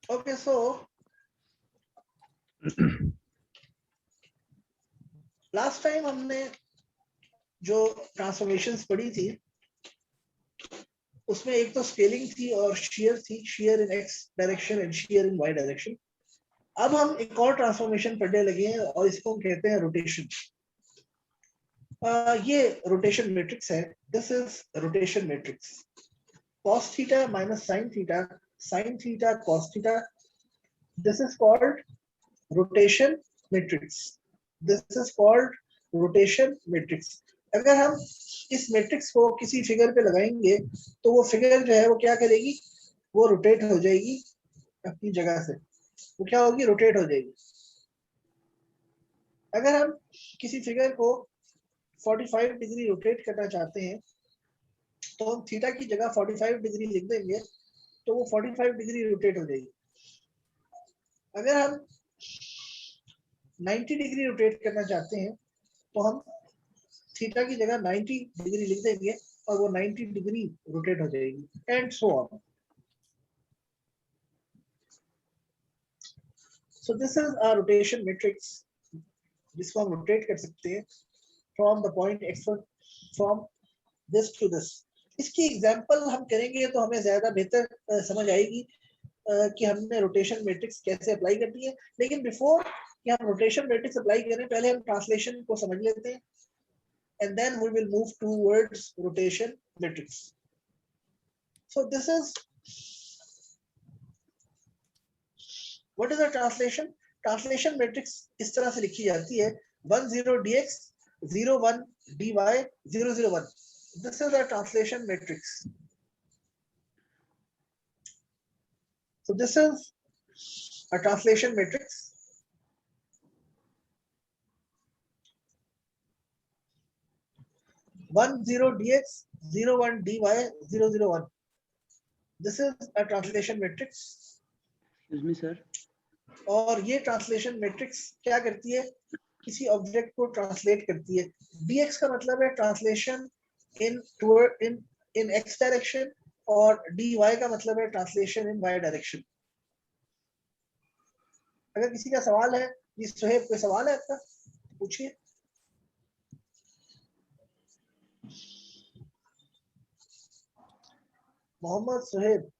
Okay, so last time हमने जो transformations पढ़ी थी उसमें एक तो स्केलिंग थी और शेयर थी, shear in x direction and shear in y direction. अब हम एक और ट्रांसफॉर्मेशन पढ़ने लगे हैं और इसको हम कहते हैं रोटेशन। ये रोटेशन मैट्रिक्स है। This is rotation matrix. cos theta minus sin theta cos theta. This is called rotation matrix. This is called rotation matrix. अगर हम इस मैट्रिक्स को किसी फिगर पे लगाएंगे तो वो फिगर जो है वो क्या करेगी, वो रोटेट हो जाएगी अपनी जगह से। वो क्या होगी, रोटेट हो जाएगी। अगर हम किसी फिगर को 45 डिग्री रोटेट करना चाहते हैं तो हम थीटा की जगह 45 डिग्री लिख देंगे तो वो 45 डिग्री रोटेट हो जाएगी। अगर हम 90 डिग्री रोटेट करना चाहते हैं तो हम थीटा की जगह 90 डिग्री लिख देंगे और वो 90 डिग्री रोटेट हो जाएगी, and so on. So this is a rotation matrix जिसको हम रोटेट कर सकते हैं from the point x, from this to this. इसकी एग्जांपल हम करेंगे तो हमें ज्यादा बेहतर समझ आएगी कि हमने रोटेशन मैट्रिक्स कैसे अप्लाई करनी है। लेकिन बिफोर कि हम रोटेशन मैट्रिक्स अप्लाई करें पहले हम ट्रांसलेशन को समझ लेते हैं, and then we will move towards rotation matrix. So this is what is a translation? Translation matrix इस तरह से लिखी जाती है 10 dx 01 dy 001. This is a translation matrix. So this is a translation matrix. One zero dx 01 dy 001. This is a translation matrix. Excuse me, sir. और ये translation matrix क्या करती है, किसी ऑब्जेक्ट को ट्रांसलेट करती है। dx का मतलब है translation in in x direction और dy का मतलब है ट्रांसलेशन इन y डायरेक्शन। अगर किसी का सवाल है, जी सुहेब कोई सवाल है आपका, पूछिए। मोहम्मद सुहेब,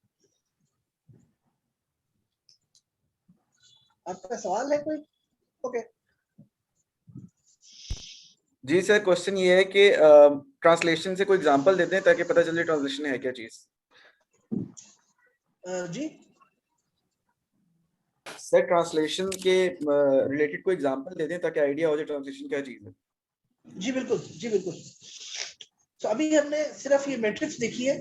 आपका सवाल है कोई? ओके। जी सर, क्वेश्चन ये है कि ट्रांसलेशन से कोई एग्जांपल देते हैं ताकि पता चले ट्रांसलेशन है क्या चीज। जी सर, ट्रांसलेशन के रिलेटेड कोई एग्जांपल दे दें ताकि आइडिया हो जाए ट्रांसलेशन क्या चीज है। जी बिल्कुल, जी बिल्कुल। तो अभी हमने सिर्फ ये मैट्रिक्स देखी है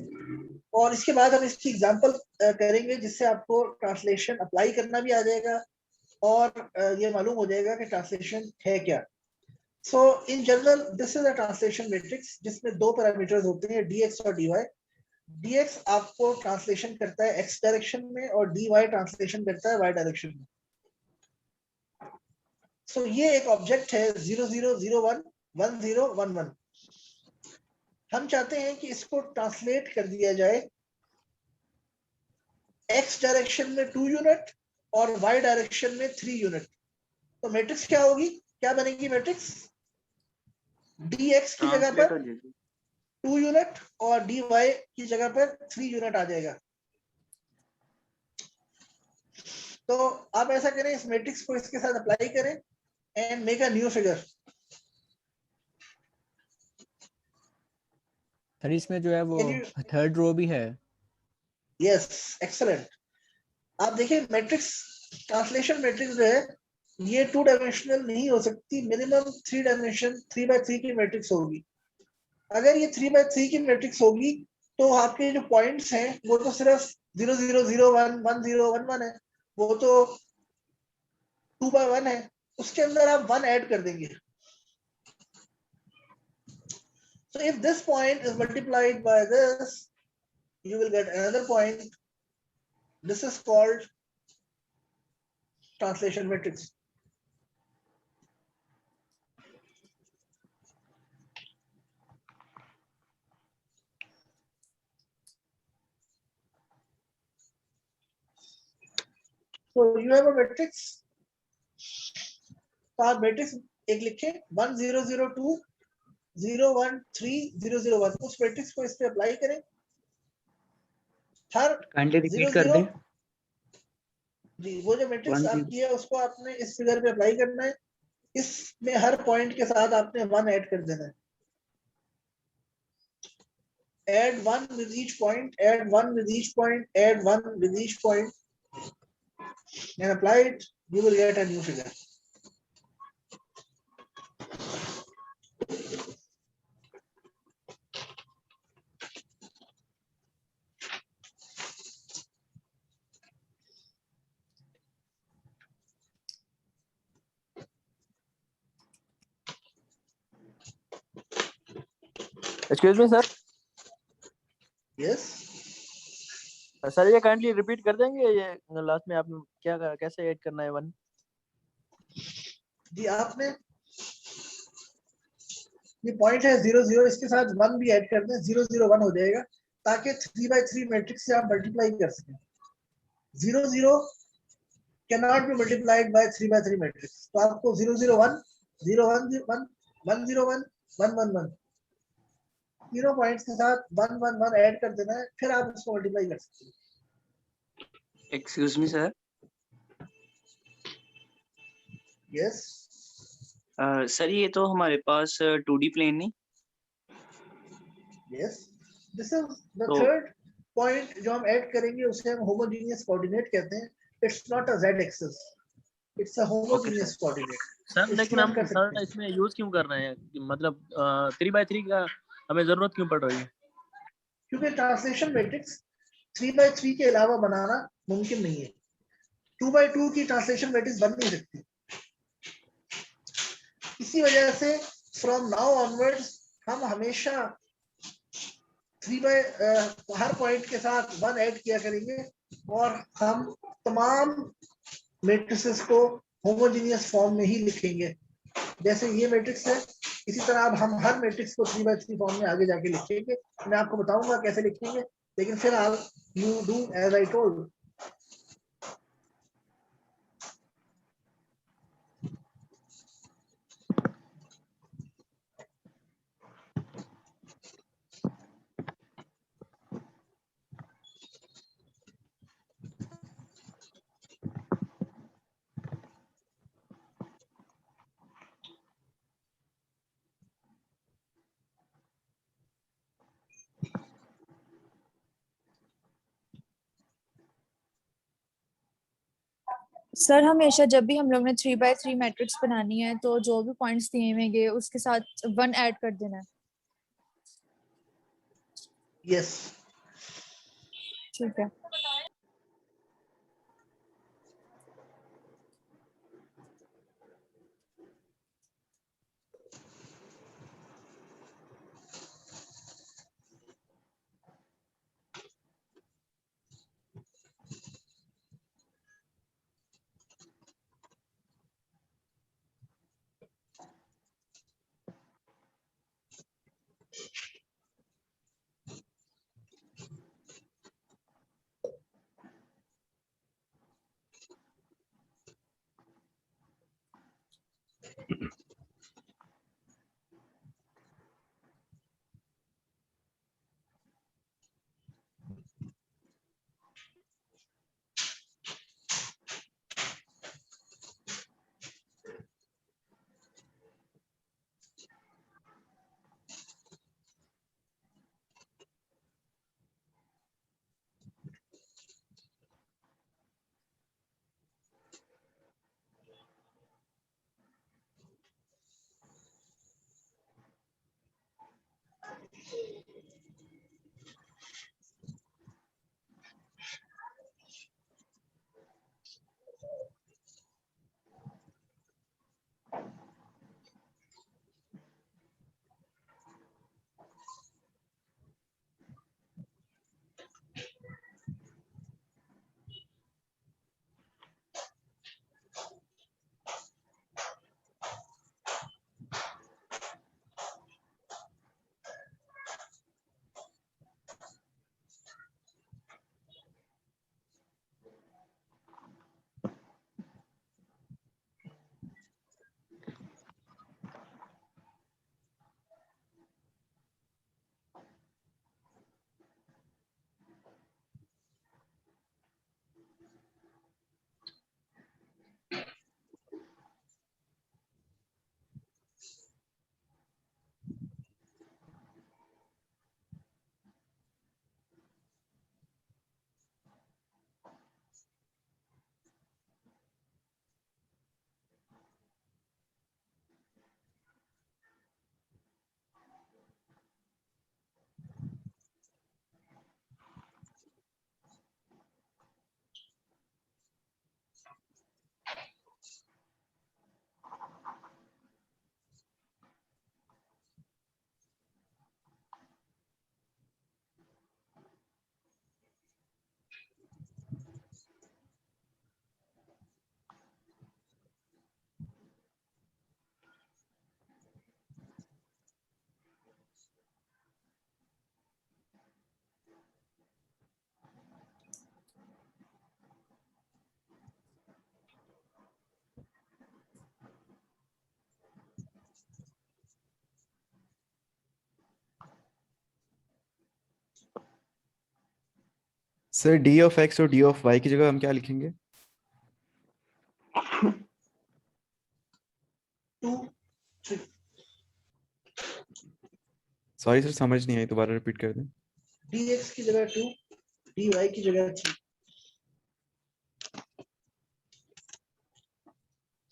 और इसके बाद हम इसकी एग्जांपल करेंगे जिससे आपको ट्रांसलेशन अप्लाई करना भी आ जाएगा और ये मालूम हो जाएगा कि ट्रांसलेशन है क्या। So in general this is a translation matrix जिसमें दो पैरामीटर्स होते हैं, dx और dy। dx आपको ट्रांसलेशन करता है x डायरेक्शन में और dy ट्रांसलेशन करता है y डायरेक्शन में। सो ये एक ऑब्जेक्ट है 0001 1011। हम चाहते हैं कि इसको ट्रांसलेट कर दिया जाए x डायरेक्शन में 2 यूनिट और y डायरेक्शन में 3 यूनिट। तो मैट्रिक्स क्या होगी, क्या बनेगी मैट्रिक्स? dx की जगह पर 2 यूनिट और dy की जगह पर 3 यूनिट आ जाएगा। तो आप ऐसा करें, इस मैट्रिक्स को इसके साथ अप्लाई करें and make a new figure. Sir इसमें जो है वो थर्ड रो भी है। Yes, excellent. आप देखिए मैट्रिक्स, ट्रांसलेशन मैट्रिक्स जो है ये 2 डायमेंशनल नहीं हो सकती, मिनिमम 3 डायमेंशन 3x3 की मैट्रिक्स होगी। अगर ये 3x3 की मैट्रिक्स होगी तो आपके जो पॉइंट्स हैं वो तो सिर्फ 0001 1011 है, वो तो 2x1 है, उसके अंदर आप 1 ऐड कर देंगे। So if this point is multiplied by this, you will get another point. This is called translation matrix. So you have a matrix. तो आप मैट्रिक्स एक लिखे 1 0 0 2 0 1 3 0 0 1, उस मैट्रिक्स को इस पे अप्लाई करें। हर काइंडली 0 रिपीट कर 0 दें। जी, वो जो मैट्रिक्स 1 आपकी है उसको आपने इस फिगर पे अप्लाई करना है। इसमें हर पॉइंट के साथ आपने 1 ऐड कर देना है। Add 1 with each point, add 1 with each point, add 1 with each point, and apply it, you will get a new figure. Excuse me sir. Yes. Sir ये काइंडली रिपीट कर देंगे, ये लास्ट में आपने क्या कैसे ऐड करना है 1? जी, आपने ये पॉइंट है 0 0, इसके साथ 1 भी ऐड कर दें, 0 0 1 हो जाएगा, ताकि 3/3 मैट्रिक्स से आप मल्टीप्लाई कर सकें। 0 0 cannot be multiplied by 3/3 matrix, तो आपको 0 0 1 0 1 1 1 0 1 1 1 1 तीनों पॉइंट्स के साथ 1 1 1 ऐड कर देना है, फिर आप उसको मल्टीप्लाई कर सकते हैं। Excuse me sir. Yes sir ये तो हमारे पास 2D प्लेन नहीं। यस, दिस इज द तो- थर्ड पॉइंट जो हम ऐड करेंगे, उसे हम होमोजेनियस कोऑर्डिनेट कहते हैं। It's not a z axis, it's a homogeneous coordinate. Sir लेकिन इसलिए हम कर सकते सर हैं। इसमें यूज क्यों कर रहे हैं, मतलब 3/3 का हमें जरूरत क्यों पड़ रही है? क्योंकि ट्रांसलेशन मैट्रिक्स 3/3 के अलावा बनाना मुमकिन नहीं है। 2/2 की ट्रांसलेशन मैट्रिक्स बन नहीं सकती। इसी वजह से फ्रॉम नाउ ऑनवर्ड्स हम हमेशा हर पॉइंट के साथ 1 ऐड किया करेंगे, और हम तमाम मैट्रिसेस को होमोजेनियस फॉर्म में ही लिखेंगे। जैसे ये मैट्रिक्स है, इसी तरह अब हम हर मैट्रिक्स को 3/3 फॉर्म में आगे जाके लिखेंगे। मैं आपको बताऊंगा कैसे लिखेंगे, लेकिन फिलहाल you do as I told. Sir हमेशा जब भी हम लोग ने 3/3 मैट्रिक्स बनानी है, तो जो भी पॉइंट्स दिए होंगे उसके साथ 1 ऐड कर देना है। यस, ठीक है। सर डी ऑफ एक्स और डी ऑफ वाई की जगह हम क्या लिखेंगे? 2 3 सॉरी सर समझ नहीं आई, दोबारा रिपीट कर दें। dx की जगह 2 dy की जगह 3।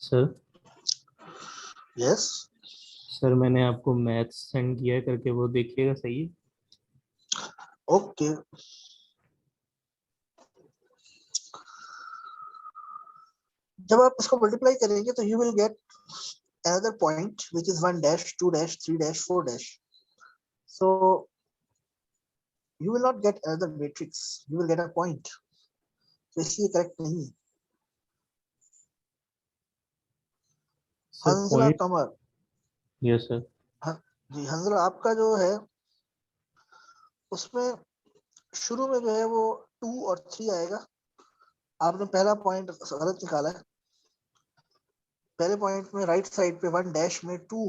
सर यस सर मैंने आपको मैथ्स सेंड किया है करके, वो देखिएगा सही है। ओके। जब आप इसको मल्टीप्लाई करेंगे तो you will gate another point which is 1 dash 2 dash 3 dash 4 dash, so you will not get another matrix, you will get a point, तो इसलिए करेक्ट नहीं है। सर हंसला पॉइंट, कमर, यस सर। जी हंसला आपका जो है उसमें शुरू में जो है वो 2 और 3 आएगा। आपने पहला पॉइंट गलत निकाला है। पहले पॉइंट में राइट साइड पे 1 डैश में 2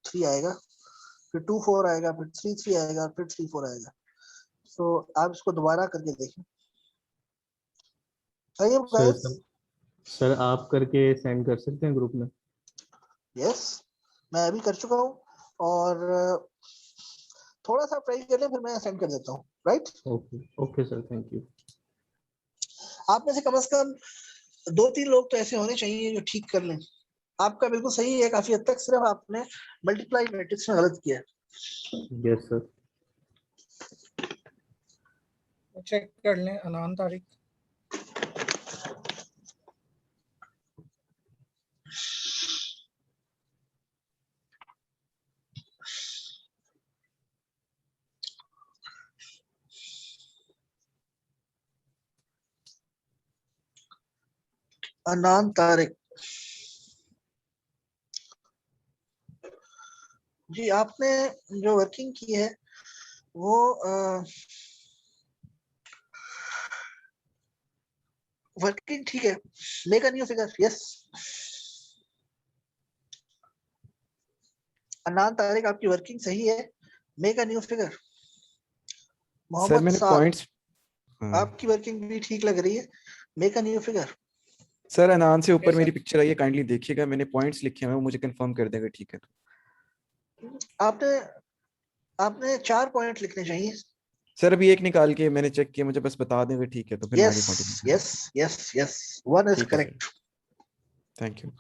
3 आएगा, फिर 2 4 आएगा, फिर 3 3 आएगा, फिर 3 4 आएगा। तो आप इसको दोबारा करके देखें। सही है सर गाइस? सर आप करके सेंड कर सकते हैं ग्रुप में? यस मैं अभी कर चुका हूँ, और थोड़ा सा ट्राई कर लें फिर मैं सेंड कर देता हूँ। Right okay okay sir, thank you. आप में से कम 2-3 लोग तो ऐसे होने चाहिए जो ठीक कर लें। आपका बिल्कुल सही है काफी हद तक, सिर्फ आपने मल्टीप्लाई मैट्रिक्स में गलत किया। Yes sir. चेक कर लें अनान तारिक। अनान तारिक जी, आपने जो वर्किंग की है वो वर्किंग ठीक है। Make a new figure. Yes Anan Tariq आपकी वर्किंग सही है। Make a new figure. Sir Mohammad मैंने साद पॉइंट्स, आपकी वर्किंग भी ठीक लग रही है। Make a new figure. Sir Anan से ऊपर सर मेरी पिक्चर आई है, काइंडली देखिएगा, मैंने पॉइंट्स लिखे हुए हैं, मुझे कंफर्म कर देंगे ठीक है तो। आपने आपने 4 पॉइंट लिखने चाहिए। सर अभी एक निकाल के मैंने चेक किया, मुझे बस बता देंगे ठीक है तो फिर मैं यस आगे कंटिन्यू करूँ। यस यस यस 1 इज ठीक है sir, correct. Thank you.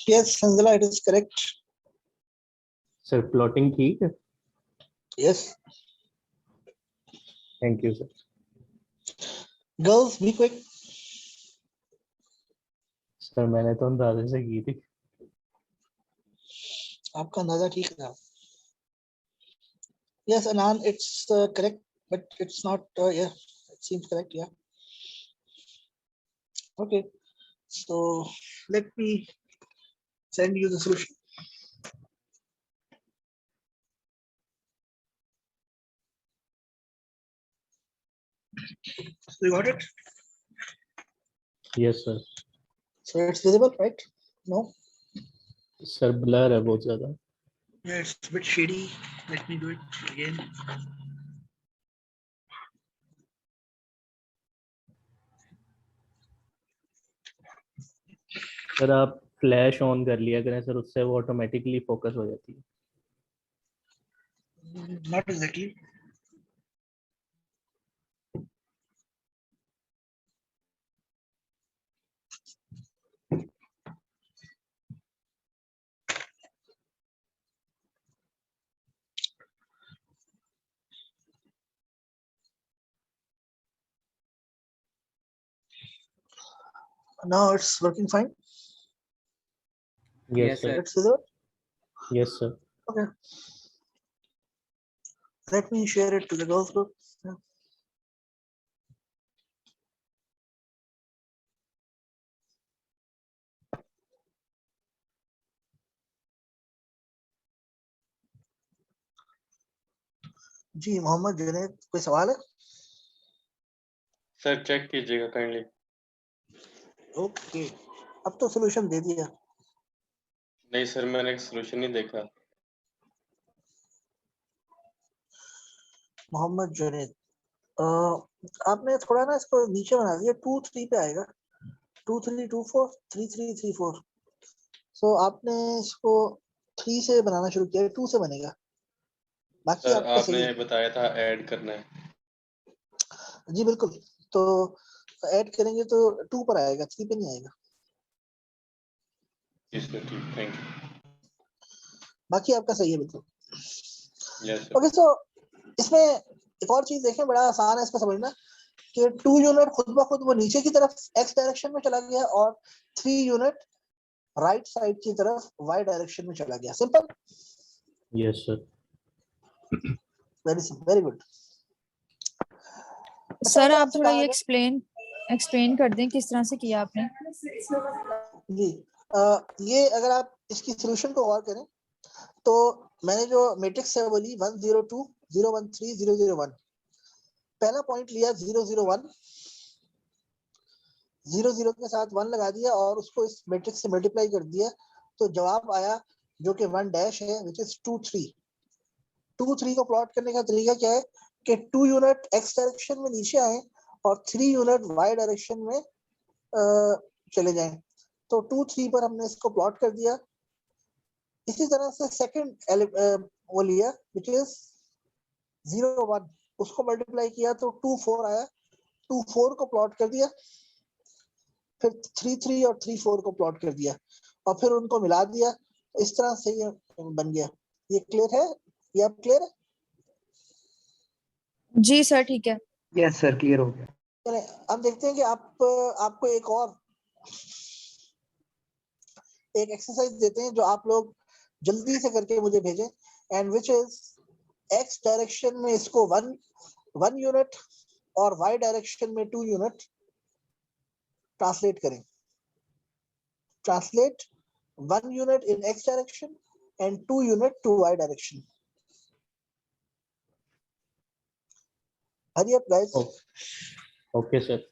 Yes, Sanzala, it is correct. Sir plotting ठीक है, Yes. Thank you sir. Girls, be quick. Sir मैंने तो अंदाजे से की थी. आपका अंदाजा ठीक था. Yes, Anand, it's correct, but it's not. Yeah, it seems correct. Yeah. Okay. So let me send you the solution. So you got it? Yes sir. So it's visible, right? No? Sir blur है बहुत ज्यादा. Yeah, it's a bit shady. Let me do it again. Sir आप flash on कर लिया करें sir, उससे वो automatically focus हो जाती है. Not exactly. Now it's working fine. Yes sir. It's visible. Yes sir. Okay. Let me share it to the girls group. Yeah. जी मोहम्मद जुनैद, कोई सवाल है? सर चेक कीजिएगा काइंडली. ओके, अब तो सॉल्यूशन दे दिया. नहीं सर, मैंने सोल्यूशन नहीं देखा. मोहम्मद जुनैद, आपने थोड़ा ना इसको नीचे बना दिया. 2 3 पे आएगा. 2 3 2 4 3 3 3 4. सो आपने इसको 3 से बनाना शुरू किया, 2 से बनेगा. बाकी सर आपका सही आपने है. बताया था ऐड करना है. जी बिल्कुल. तो ऐड करेंगे तो 2 पर आएगा, 3 पे नहीं आएगा. जी सर ठीक, थैंक यू. बाकी आपका सही है बिल्कुल. Yes sir. ओके, सो इसमें एक और चीज देखें, बड़ा आसान है इसको समझना कि 2 यूनिट खुद ब खुद वो नीचे की तरफ x डायरेक्शन में चला गया और 3 यूनिट राइट साइड की तरफ y डायरेक्शन में चला गया. Simple. Yes sir. Very simple, very good. Sir आप थोड़ा ये एक्सप्लेन कर दें किस तरह से किया आपने. जी, ये अगर आप इसकी सॉल्यूशन को गौर करें तो मैंने जो मैट्रिक्स है वो ली 1 0 2 0 1 3 0 0 1. पहला पॉइंट लिया 0 0 1, 0 0 के साथ 1 लगा दिया और उसको इस मैट्रिक्स से मल्टीप्लाई कर दिया, तो जवाब आया जो कि 1 डैश है, विच इज 2 3. 2 3 को प्लॉट करने का तरीका क्या है कि 2 यूनिट x डायरेक्शन में नीचे आए और 3 यूनिट y डायरेक्शन में चले जाएं. तो 2 3 पर हमने इसको प्लॉट कर दिया. इसी तरह से सेकंड वो लिया विच इज 0 1, उसको मल्टीप्लाई किया तो 2 4 आया. 2 4 को प्लॉट कर दिया, फिर 3 3 और 3 4 को प्लॉट कर दिया और फिर उनको मिला दिया. इस तरह से ये बन गया. ये क्लियर है? ये आप क्लियर है? जी सर ठीक है. यस सर, क्लियर हो गया. चलिए अब देखते हैं कि आपको एक एक्सरसाइज देते हैं जो आप लोग जल्दी से करके मुझे भेजें, and which is x direction में इसको 1 यूनिट और y डायरेक्शन में 2 यूनिट ट्रांसलेट करें. Translate 1 unit in x direction and 2 unit to y direction. Hurry up guys. Okay sir.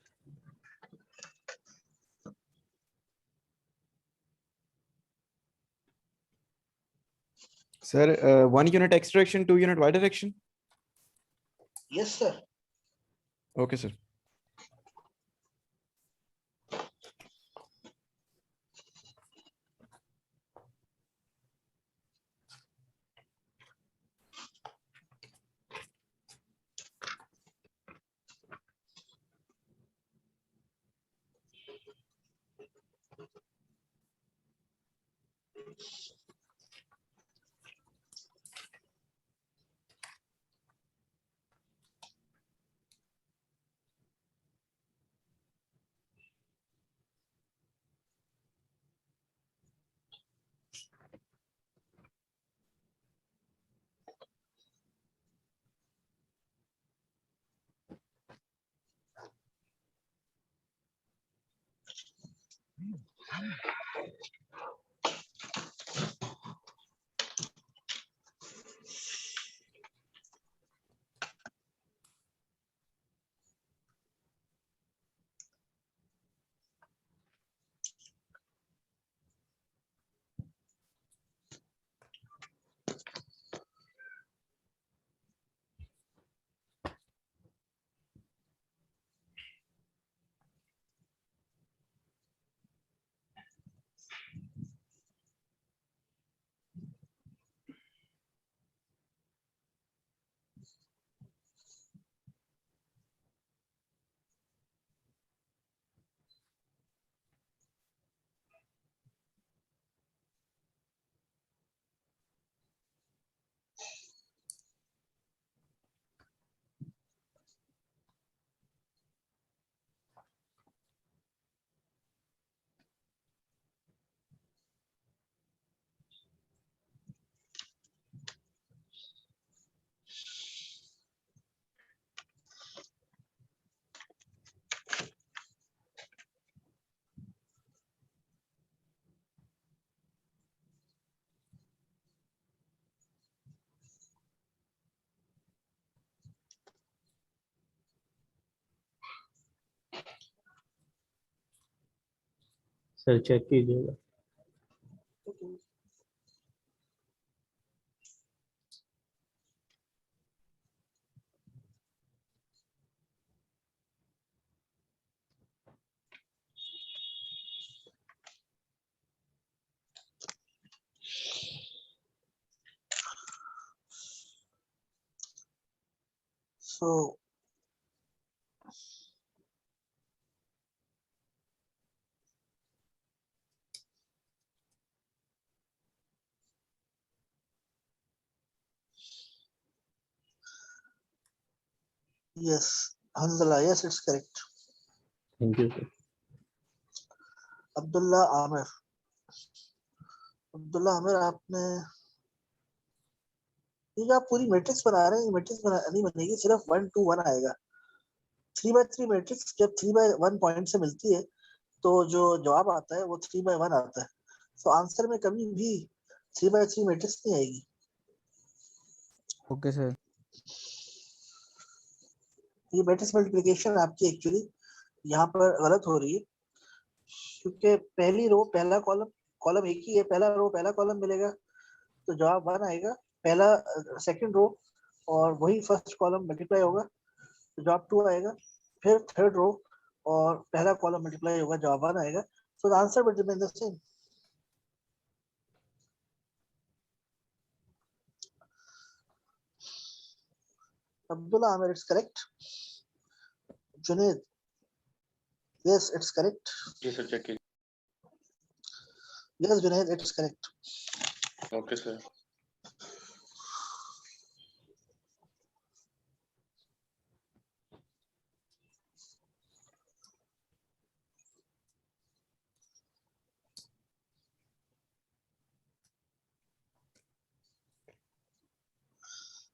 Sir, 1 unit x direction, 2 unit y direction. Yes sir. Okay, sir. Sir check कीजिएगा। So yes, Hanzala, yes, it's correct. Thank you sir. Abdullah Amir. Abdullah Amir, आपने ये जो आप पूरी matrix बना रहे हैं, ये मैट्रिक्स नहीं बनेगी, सिर्फ 1 2 1 आएगा। 3x3 मैट्रिक्स जब 3x1 पॉइंट से मिलती है तो जो जवाब आता है वो 3x1 आता है। तो आंसर में कभी भी 3x3 मैट्रिक्स नहीं आएगी। Okay sir. ये मैट्रिक्स मल्टीप्लिकेशन आपकी एक्चुअली यहाँ पर गलत हो रही है, क्योंकि पहली रो पहला कॉलम एक ही है, पहला रो पहला कॉलम मिलेगा तो जवाब 1 आएगा, पहला सेकंड रो और वही फर्स्ट कॉलम मल्टीप्लाई होगा तो जवाब 2 आएगा, फिर थर्ड रो और पहला कॉलम मल्टीप्लाई होगा, जवाब 1 आएगा। So the answer will remain the same. Abdullah Amir, it's correct. Junaid, yes, it's correct. जी सर चेक कीजिए। Yes, Junaid, it's correct. Okay sir.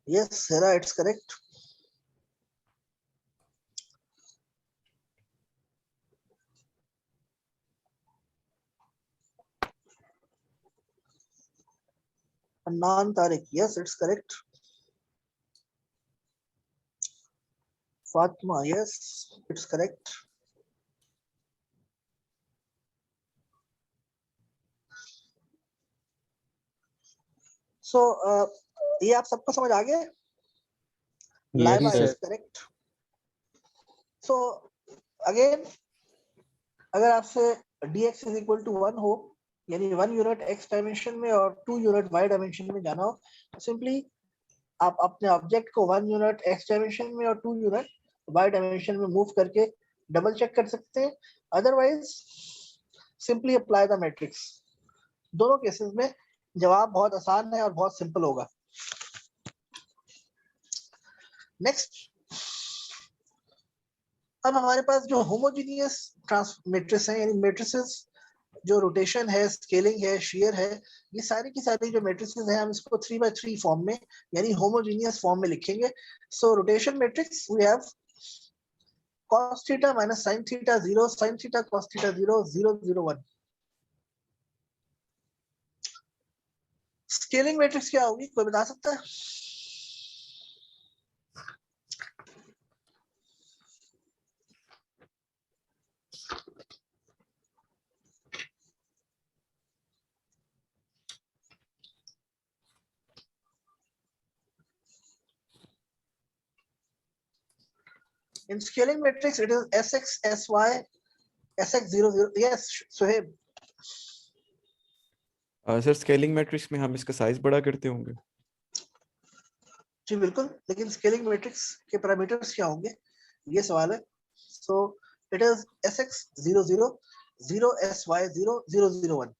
Yes, Sarah, it's correct. Anand Tariq, yes, it's correct. Fatma, yes, it's correct. So, ये आप सबको समझ आ गया? Laiba sir. is correct. So, again, अगर आपसे dx is equal to 1 हो, यानी 1 यूनिट x डायमेंशन में और 2 यूनिट y डायमेंशन में जाना हो, तो सिंपली आप अपने ऑब्जेक्ट को 1 यूनिट x डायमेंशन में और 2 यूनिट y डायमेंशन में मूव करके डबल चेक कर सकते हैं। Otherwise simply apply the matrix. दोनों केसेस में जवाब बहुत आसान है और बहुत सिंपल होगा। नेक्स्ट, अब हमारे पास जो होमोजीनियस मैट्रिक्स है, यानी मैट्रिसेस जो रोटेशन है, स्केलिंग है, शेयर है, ये सारी की सारी जो मैट्रिसेस हैं हम इसको 3/3 फॉर्म में यानी होमोजीनियस फॉर्म में लिखेंगे। So rotation matrix we have cos theta minus sin theta 0, sin theta cos theta 0, 0, 0, 1. Scaling matrix क्या होगी, कोई बता सकता है? In scaling matrix, it is Sx, Sy, Sx 0, 0. Yes, Suhaib. Sir scaling matrix में हम इसका साइज बड़ा करते होंगे। जी बिल्कुल, लेकिन स्केलिंग मैट्रिक्स के पैरामीटर्स क्या होंगे, ये सवाल है। So it is Sx 0, 0, 0, Sy 0, 0, 0, 1.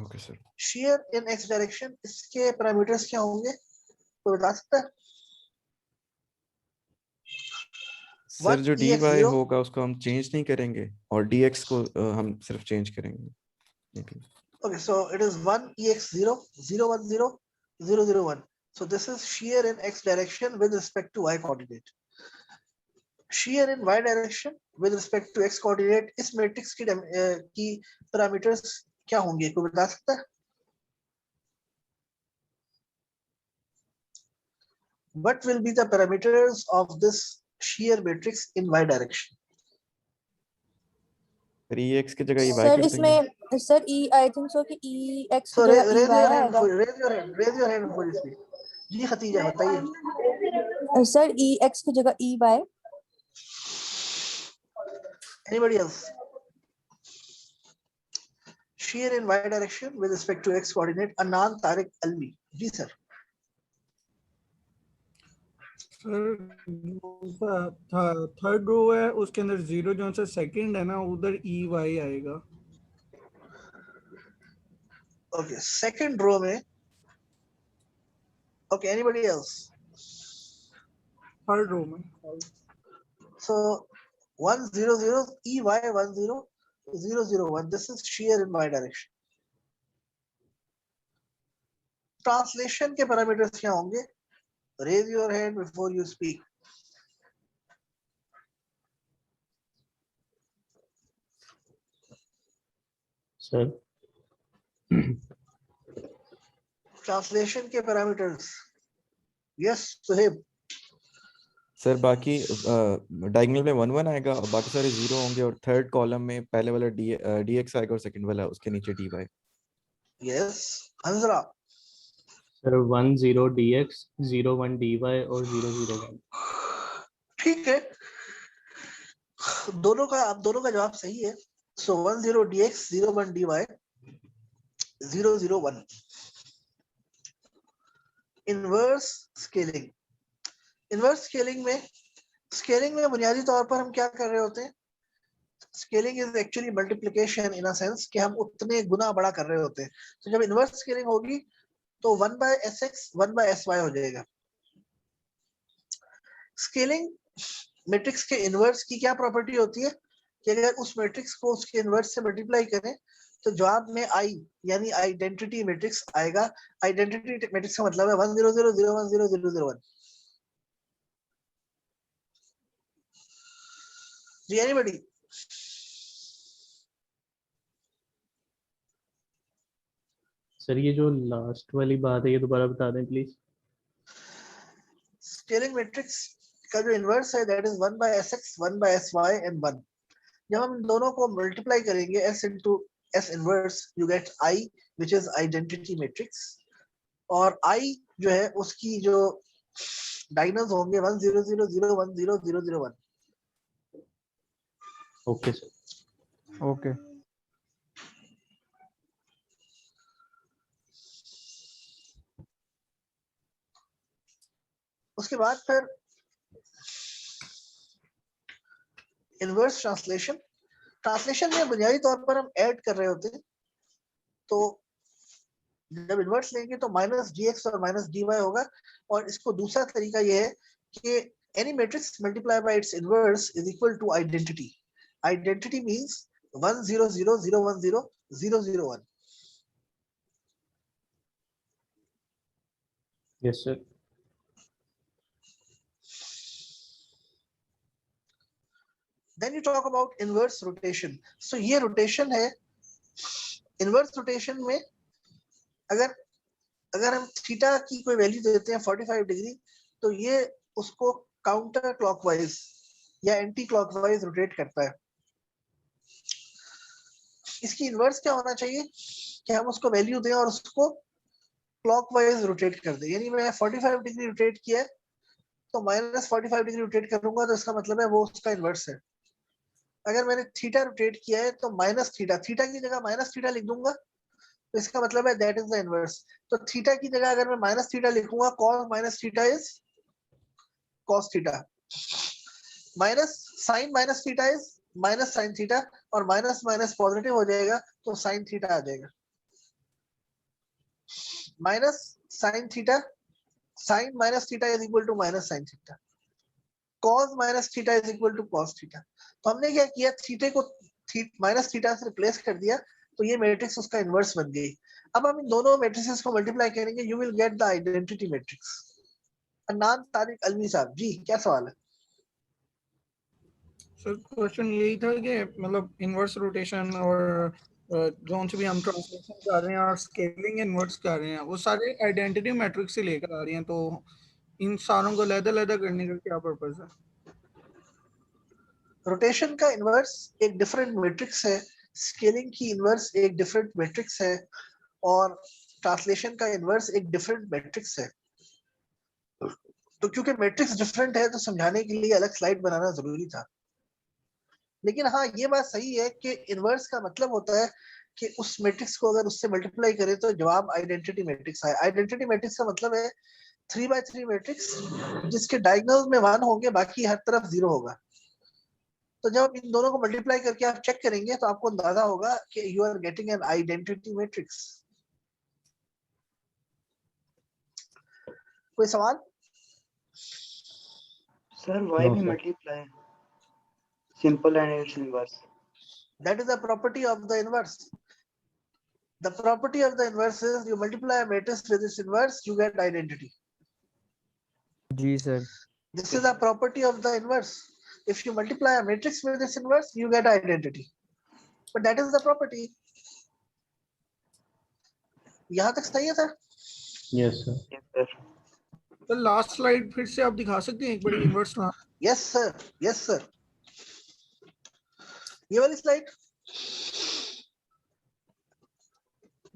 Okay sir. Shear in x direction, इसके पैरामीटर्स क्या होंगे, कोई बता सकता है? सर जो dy 1EX0 होगा उसको हम चेंज नहीं करेंगे और dx को हम सिर्फ चेंज करेंगे। Okay, so it is 1EX0, 0, 1, 0, 0, 0, 1. So this is shear in x direction with respect to y coordinate. Shear in y direction with respect to x coordinate, इस मैट्रिक्स की पैरामीटर्स क्या होंगे, कोई बता सकता है? What will be the parameters of this shear matrix in y direction? फिर ex की जगह y सर कर देंगे। इसमें sir E I think so कि ई एक्स So की जगह raise e y your hand, आएगा। raise your hand for this. जी खतीजा बताइए। सर ई एक्स की जगह e y. Anybody else? Shear in y direction with respect to x coordinate, Anand Tariq Alvi. Ji sir. Sir third row है, उसके अंदर 0 जो सा सेकंड है ना, उधर ई वाई आएगा। Okay, second row में। Okay, anybody else? Third row में। So 1, 0, 0, EY 1, 0, 0, 0, 1. This is shear in y direction. Translation के parameters क्या होंगे? Raise your hand before you speak. Sir Translation के parameters. Yes, Suhaib. सर बाकी diagonal में 1 1 आएगा और बाकी सारे 0 होंगे और थर्ड कॉलम में पहले वाला dx आएगा और सेकंड वाला उसके नीचे dy। Yes, Hanzala. Sir 1 0 dx 0 1 dy और 0 0 1। ठीक है, दोनों का जवाब सही है। So 1 0 dx 0 1 dy 0 0 1. Inverse scaling. Inverse scaling में बुनियादी तौर पर हम क्या कर रहे होते हैं? Scaling is actually multiplication in a sense कि हम उतने गुना बड़ा कर रहे होते हैं। तो जब inverse scaling होगी तो 1/sx 1/sy हो जाएगा। Scaling मैट्रिक्स के इनवर्स की क्या प्रॉपर्टी होती है कि अगर उस मैट्रिक्स को उसके इनवर्स से मल्टीप्लाई करें तो जवाब में आई यानी आइडेंटिटी मैट्रिक्स आएगा। आइडेंटिटी मैट्रिक्स का मतलब है 1 0 0 0 1 0 0 0 1। जी एनीबॉडी? सर ये जो लास्ट वाली बात है ये दोबारा बता दें प्लीज। स्केलिंग मैट्रिक्स का जो इनवर्स है that is 1/sx 1/sy and 1। जब हम दोनों को मल्टीप्लाई करेंगे s into s inverse you get I which is identity matrix और I जो है उसकी जो डायगोनल्स होंगे 1 0 0 0 1 0 0 0 1। Okay sir. ओके उसके बाद फिर इनवर्स ट्रांसलेशन में बुनियादी तौर पर हम ऐड कर रहे होते हैं। तो जब इन्वर्स लेंगे तो माइनस dx और माइनस dy होगा। और इसको दूसरा तरीका ये है कि any matrix multiplied by its inverse is equal to identity. Identity means 1 0 0 0 1 0 0 0 1. Yes, sir. Then you talk about inverse rotation. So ये rotation है। Inverse rotation में अगर हम थीटा की कोई वैल्यू देते हैं 45 डिग्री, तो ये उसको काउंटर क्लॉकवाइज या एंटी क्लॉकवाइज रोटेट करता है। इसकी इन्वर्स क्या होना चाहिए कि हम उसको वैल्यू दें और उसको क्लॉकवाइज रोटेट कर दें। यानी मैं 45 डिग्री रोटेट किया है तो माइनस 45 डिग्री रोटेट करूंगा, तो इसका मतलब है वो उसका इन्वर्स है। अगर मैंने थीटा रोटेट किया है तो माइनस थीटा की जगह माइनस थीटा लिख दूंगा, तो इसका मतलब है दैट इज द इन्वर्स। तो थीटा की जगह अगर मैं माइनस थीटा लिखूंगा, cos minus theta is cos theta, minus sine minus theta is minus sine theta, और माइनस माइनस पॉजिटिव हो जाएगा तो साइन थीटा आ जाएगा। Minus sine theta, sine minus theta is equal to minus sine theta, cos minus theta is equal to cos theta. तो हमने क्या किया, थीटे को माइनस थीटा से रिप्लेस कर दिया, तो ये मैट्रिक्स उसका इन्वर्स बन गई। अब हम इन दोनों मैट्रिसेस को मल्टीप्लाई करेंगे, you will get the identity matrix. Anan Tariq Alvi साहब जी, क्या सवाल है? सर क्वेश्चन यही था कि मतलब इन्वर्स रोटेशन और जोन से भी हम ट्रांसलेशन कर रहे हैं और स्केलिंग इन्वर्स कर रहे हैं, वो सारे आइडेंटिटी मैट्रिक्स से लेकर आ रही हैं, तो इन सारों को अलग-अलग करने का क्या पर्पस है? रोटेशन का इन्वर्स एक डिफरेंट मैट्रिक्स है, स्केलिंग की इन्वर्स एक डिफरेंट मैट्रिक्स है, और ट्रांसलेशन का इन्वर्स एक डिफरेंट मैट्रिक्स है। तो क्योंकि मैट्रिक्स डिफरेंट है तो समझाने के लिए अलग स्लाइड बनाना जरूरी था। लेकिन हाँ, ये बात सही है कि इन्वर्स का मतलब होता है कि उस मैट्रिक्स को अगर उससे मल्टीप्लाई करें तो जवाब आइडेंटिटी मैट्रिक्स है। आइडेंटिटी मैट्रिक्स का मतलब है 3x3 मैट्रिक्स जिसके डायगोनल में 1 होंगे, बाकी हर तरफ 0 होगा। तो जब इन दोनों को मल्टीप्लाई करके आप चेक करेंगे तो आपको अंदाजा होगा कि you are getting an identity matrix. कोई सवाल? सर वाई भी multiply simple and its inverse. That is the property of the inverse. The property of the inverse is you multiply a matrix with its inverse, you get identity. जी sir. This is the property of the inverse. If you multiply a matrix with its inverse, you get identity. But that is the property. यहाँ तक सही है sir? Yes, sir. Yes, sir. तो last slide फिर से आप दिखा सकते हैं एक बड़ी inverse? Yes sir, yes sir. ये वाली स्लाइड?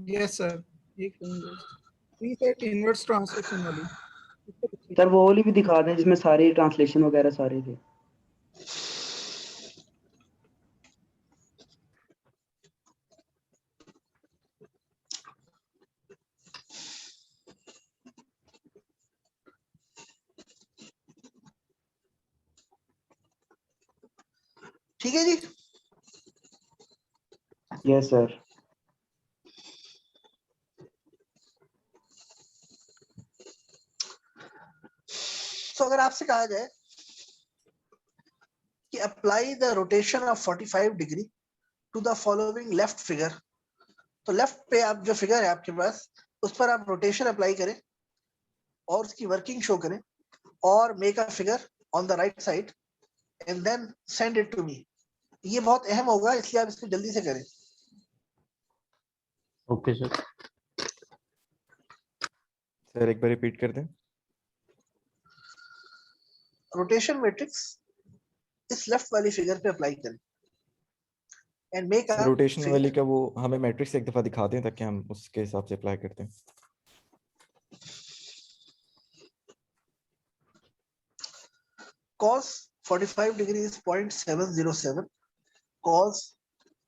यस सर, एक मिनट। इन्वर्स ट्रांसलेशन वाली सर वो वाली भी दिखा दें जिसमें सारे ट्रांसलेशन वगैरह सारे थे। ठीक है जी। Yes sir. तो अगर आपसे कहा जाए कि apply the rotation of 45 degree to the following left figure, तो लेफ्ट पे आप जो फिगर है आपके पास उस पर आप रोटेशन अप्लाई करें और उसकी वर्किंग शो करें और make a figure on the right side and then send it to me. ये बहुत अहम होगा, इसलिए आप इसको जल्दी से करें। Okay, sir. सर एक बार रिपीट कर दें। रोटेशन मैट्रिक्स इस लेफ्ट वाली फिगर पे अप्लाई करें एंड मेक अ रोटेशन वाली का वो हमें मैट्रिक्स एक दफा दिखा दें ताकि हम उसके हिसाब से अप्लाई करते हैं। cos 45 degree is 0.707, cos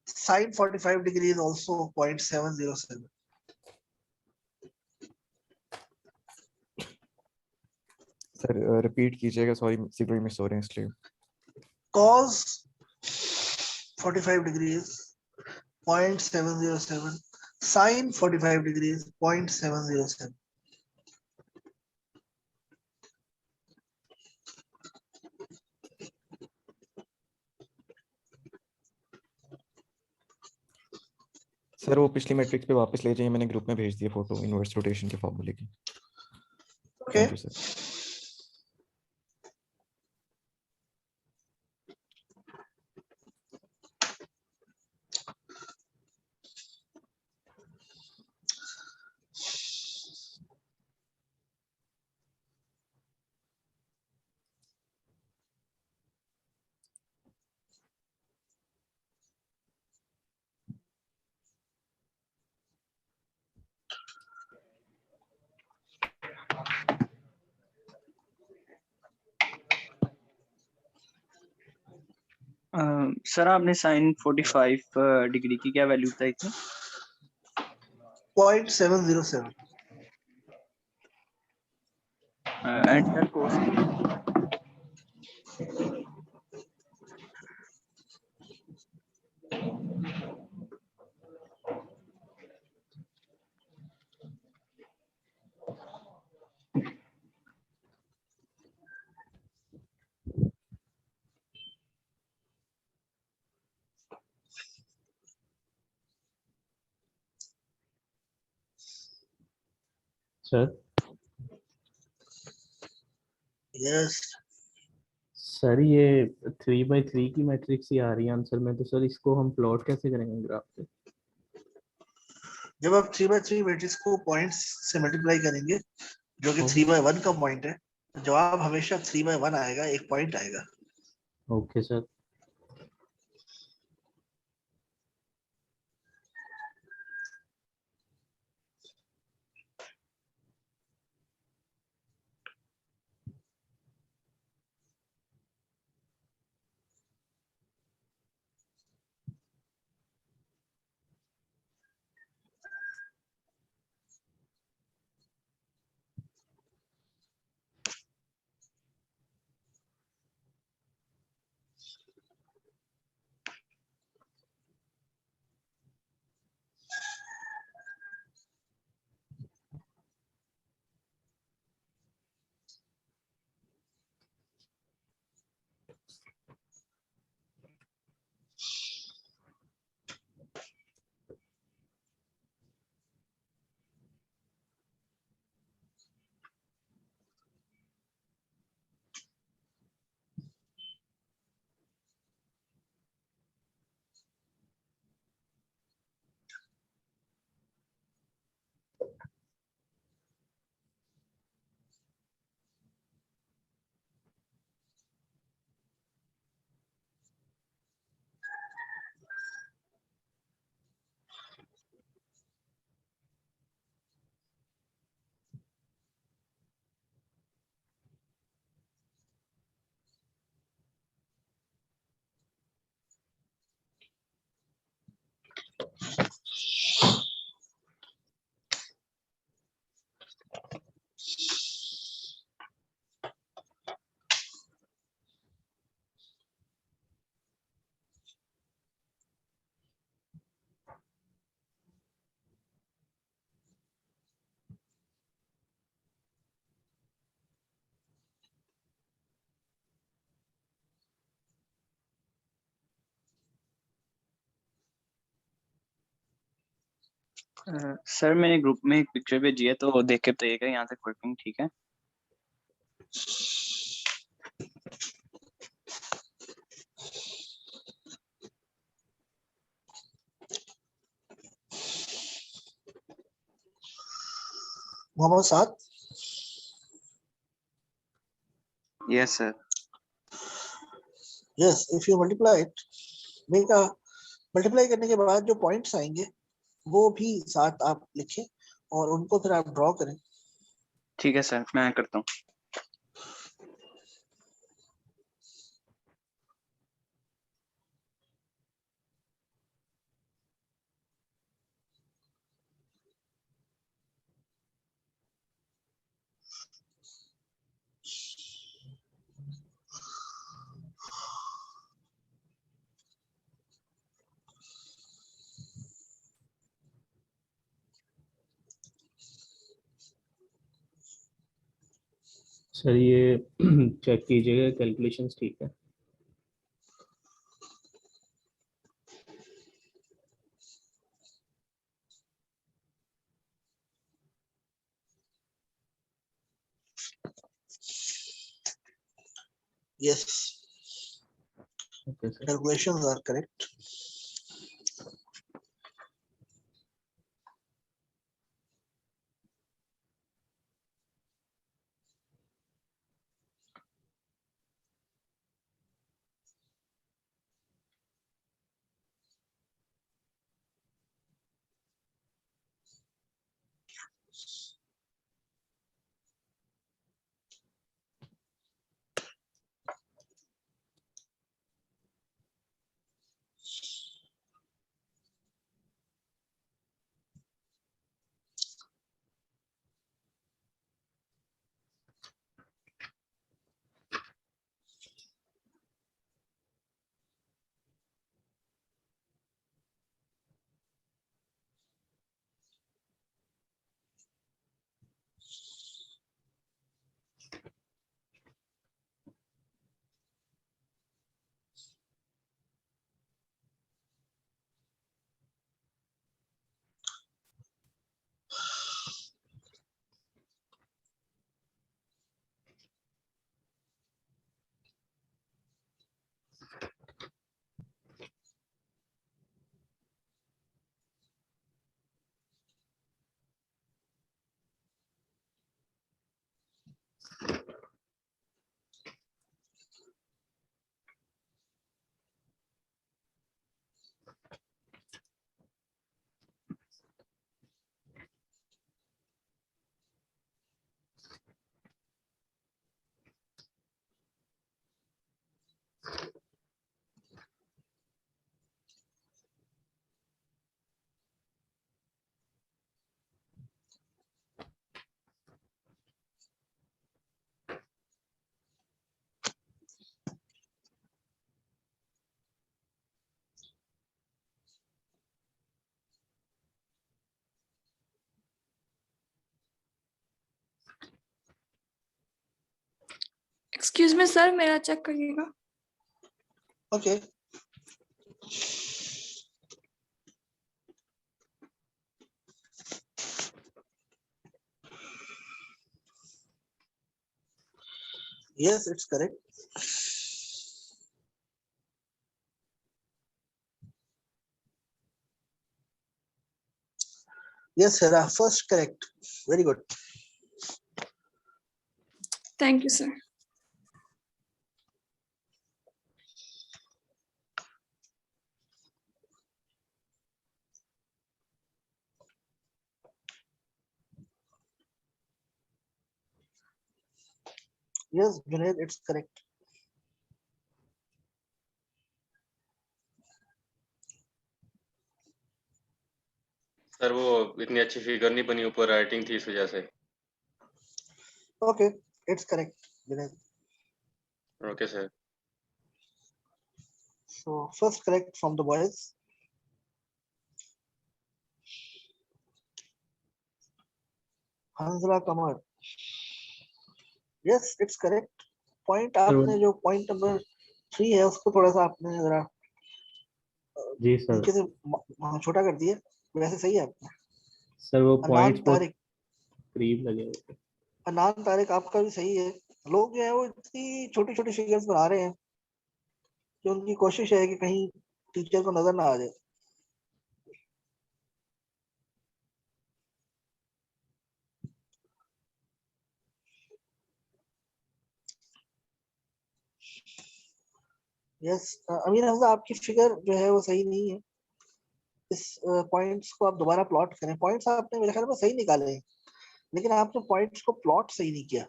sin 45 degree is also 0.707. Sir repeat कीजिएगा, सॉरी सिग्नल मिस हो रहे हैं इसलिए। cos 45 degree is 0.707, Sine 45 degrees, 0.707. Sir वो पिछली मैट्रिक्स पे वापस ले जाइए, मैंने ग्रुप में भेज दिया फोटो इनवर्स रोटेशन के फॉर्मूले की। Okay. Thank you sir. Sir आपने साइन 45 डिग्री की क्या वैल्यू बताई थी? 0.707. एंड सर कोस की? Sir Yes. सर ये 3/3 की मैट्रिक्स ही आ रही है आंसर में, तो सर इसको हम प्लॉट कैसे करेंगे ग्राफ पे? जब आप 3/3 मैट्रिक्स को पॉइंट्स से मल्टीप्लाई करेंगे, जो कि 3/1 का पॉइंट है, तो जवाब हमेशा 3/1 आएगा, एक पॉइंट आएगा। Okay sir. सर मैंने ग्रुप में एक पिक्चर भेजी है, तो देख के बताइएगा यहाँ तक वर्किंग ठीक है? Mohammad Saad, yes sir. yes, if you multiply it, बेटा मल्टीप्लाई करने के बाद जो पॉइंट्स आएंगे वो भी साथ आप लिखें और उनको फिर आप ड्रॉ करें। ठीक है सर, मैं करता हूँ। सर ये चेक कीजिएगा, कैलकुलेशंस ठीक है? Yes, okay sir. calculations are correct. Excuse me sir, मेरा चेक करिएगा। Okay. Yes, it's correct. Yes, Sarah, first correct. Very good. Thank you sir. Yes, Junaid, it's correct. Sir वो इतनी अच्छी figure नहीं बनी, ऊपर राइटिंग थी इस वजह से। Okay, it's correct, Junaid. Okay sir. So first correct from the boys. Hansla Kamar. Yes, it's correct. Point आपने जो point number 3 है उसको थोड़ा सा आपने जरा जी सर। नीचे से छोटा कर दिया, वैसे सही है आपका। सर वो अनान पॉइंट्स बहुत तारिक, करीब लगे हुए थे। अनान तारिक आपका भी सही है। लोग जो है वो इतनी छोटी छोटी फिगर्स बना रहे हैं कि उनकी कोशिश है कि कहीं टीचर को नजर ना आ जाए। यस, अमीर हमजा आपकी फिगर जो है वो सही नहीं है। इस पॉइंट्स को आप दोबारा प्लॉट करें। पॉइंट्स आपने मेरे ख्याल में सही निकाले हैं, लेकिन आपने पॉइंट्स को प्लॉट सही नहीं किया।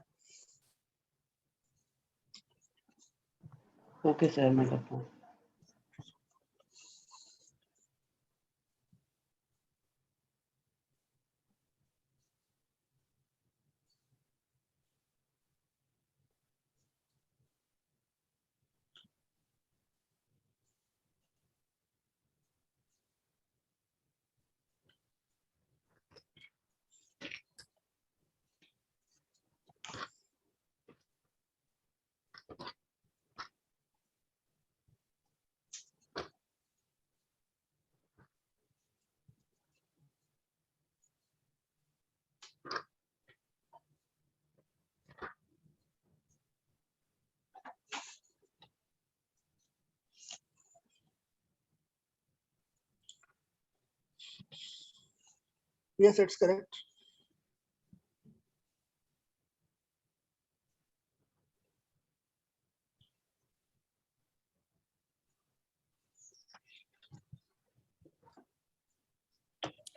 ओके सर, मैं करता हूँ। Yes, it's correct.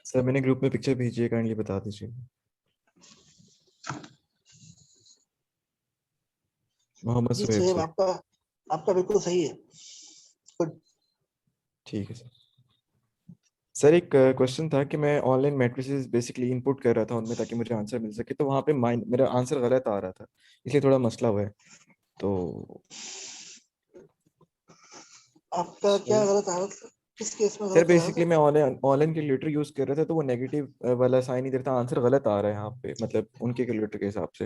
सर मैंने ग्रुप में पिक्चर भेजी है, काइंडली बता दीजिए। मोहम्मद जी सुहेब सुहेब, सर। आपका बिल्कुल सही है। Good. ठीक है सर। सर एक क्वेश्चन था कि मैं ऑनलाइन मैट्रिसेस बेसिकली इनपुट कर रहा था उनमें ताकि मुझे आंसर मिल सके, तो वहाँ पे मेरा आंसर गलत आ रहा था, इसलिए थोड़ा मसला हुआ है। तो आपका क्या गलत आ रहा था? किस केस में सर गलत आ रहा बेसिकली था? मैं ऑनलाइन कैलकुलेटर यूज कर रहा था, तो वो नेगेटिव वाला साइन ही देता, आंसर गलत आ रहा है यहाँ पे, मतलब उनके कैलकुलेटर के हिसाब से।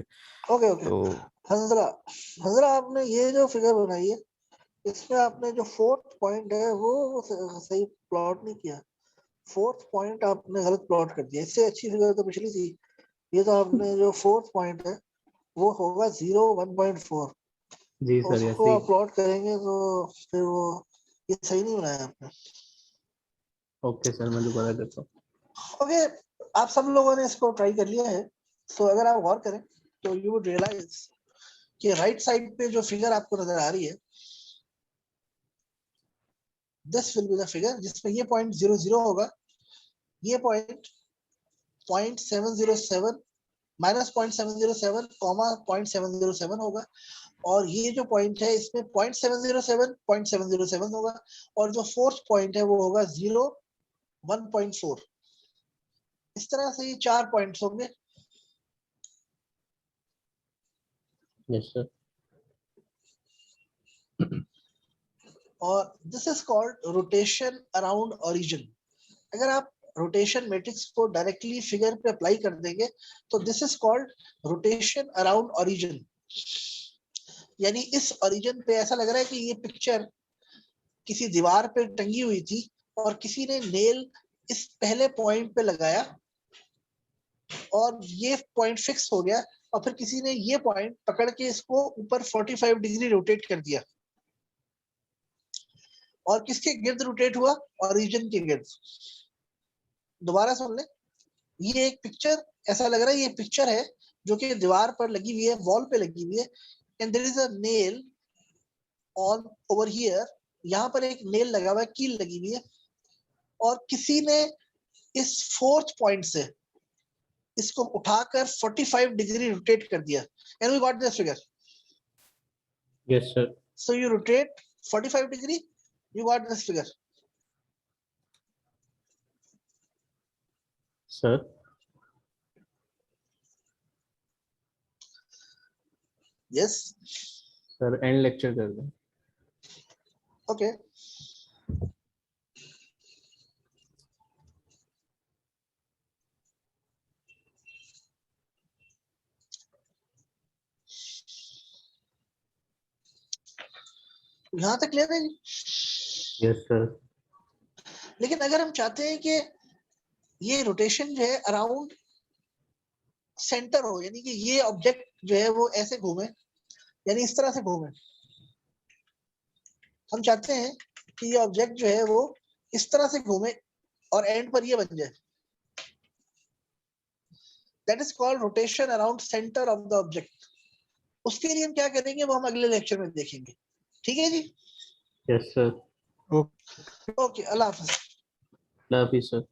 Okay okay. तो हजरा आपने ये जो फिगर बनाई है, इसमें आपने जो फोर्थ पॉइंट है वो सही प्लॉट नहीं किया। फोर्थ पॉइंट आपने गलत प्लॉट कर दिया। इससे अच्छी फिगर तो पिछली थी। ये तो आपने जो फोर्थ पॉइंट है वो होगा 0 1.4। जी सर, उसको ऐसे आप ही। प्लॉट करेंगे तो फिर वो ये सही नहीं बनाया आपने। ओके सर, मैं दोबारा करता हूँ। ओके, आप सब लोगों ने इसको ट्राई कर लिया है। तो अगर आप गौर करें तो यू वुड रियलाइज कि राइट साइड पे जो फिगर आपको नजर आ रही है, this will be the figure जिसमें ये पॉइंट 0 होगा, ये पॉइंट 0.707 माइनस 0.707 कॉमा 0.707 होगा, और ये जो पॉइंट है इसमें 0.707 होगा, और जो फोर्थ पॉइंट है वो होगा 1.4। इस तरह से ये 4 पॉइंट्स होंगे। Yes sir. और this is called rotation around origin. अगर आप रोटेशन मैट्रिक्स को डायरेक्टली फिगर पे अप्लाई कर देंगे तो this is called rotation around origin. यानी इस ओरिजिन पे ऐसा लग रहा है कि ये पिक्चर किसी दीवार पे टंगी हुई थी और किसी ने नेल इस पहले पॉइंट पे लगाया और ये पॉइंट फिक्स हो गया, और फिर किसी ने ये पॉइंट पकड़ के इसको ऊपर 45 डिग्री रोटेट कर दिया, और किसके गिर्द रोटेट हुआ? ओरिजिन के गिर्द। दोबारा सुन ले, ये एक पिक्चर ऐसा लग रहा है, ये पिक्चर है जो कि दीवार पर लगी हुई है, वॉल पे लगी हुई है, and there is a nail on over here. यहाँ पर एक नेल लगा हुआ है, कील लगी हुई है, और किसी ने इस फोर्थ पॉइंट से इसको उठाकर 45 डिग्री रोटेट कर दिया, and we got this figure. Yes sir. So you rotate 45 degree, you got this figure. Sir Yes. Sir and lecture कर दें। Okay. यहाँ तक क्लियर है जी? Yes sir. लेकिन अगर हम चाहते हैं कि ये रोटेशन जो है अराउंड सेंटर हो, यानी कि ये ऑब्जेक्ट जो है वो ऐसे घूमे, यानी इस तरह से घूमे, हम चाहते हैं कि ये ऑब्जेक्ट जो है वो इस तरह से घूमे और एंड पर ये बन जाए, that is called rotation around centre of the object. उसके लिए हम क्या करेंगे वो हम अगले लेक्चर में देखेंगे। ठीक है जी? Yes sir. ओके, अल्लाह हाफिज। अल्लाह हाफिज़ सर।